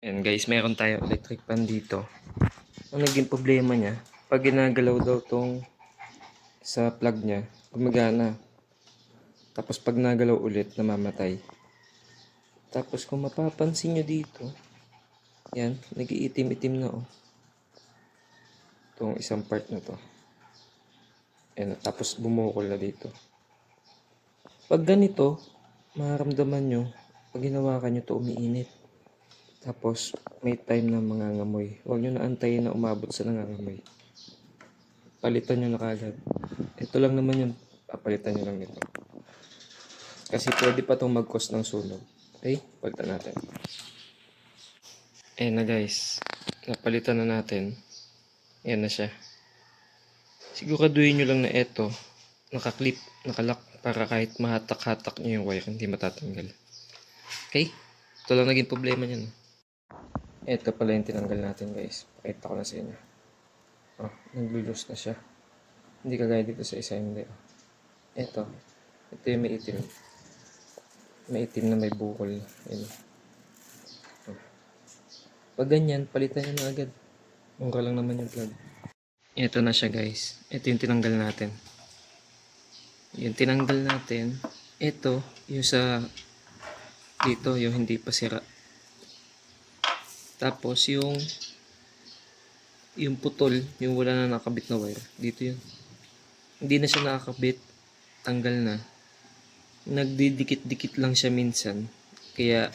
Yan guys, meron tayo electric pan dito. Ang naging problema niya, pag ginagalaw daw tong sa plug niya, gumagana. Tapos pag nagalaw ulit, namamatay. Tapos kung mapapansin nyo dito, yan, nag-iitim-itim na oh. Itong isang part na to. Yan, tapos bumukol na dito. Pag ganito, mararamdaman nyo, pag hinawakan nyo to umiinit. Tapos may time na mangangamoy. Huwag nyo na antayin na umabot sa nangangamoy. Palitan nyo na kagad. Ito lang naman yung papalitan nyo lang nito. Kasi pwede pa itong mag-cause ng sunog. Okay, palitan natin. Ayan na guys. Napalitan na natin. Ayan na siya. Siguraduhin nyo lang na ito nakaklip, nakalock para kahit mahatak-hatak nyo yung wire, hindi matatanggal. Okay? Ito lang naging problema nyo. Ito pala yung tinanggal natin guys. Pakita ko na sa inyo. Oh, naglulus na siya. Hindi kagaya dito sa isa, hindi. Oh. Ito yung may itim. May itim na may bukol. Ayan. Oh. Pag ganyan, palitan nyo na agad. Mura lang naman yung plug. Ito na siya guys. Ito yung tinanggal natin. Yung tinanggal natin. Ito, yung sa dito, yung hindi pa sira. Tapos yung putol, yung wala na nakabit na wire, dito yun. Hindi na siya nakakabit, tanggal na. Nagdidikit-dikit lang siya minsan. Kaya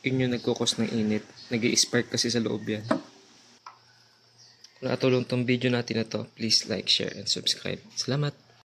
yun yung nagkukos ng init. Nag-i-spark kasi sa loob yan. Kung nakatulong tong video natin na to, please like, share, and subscribe. Salamat!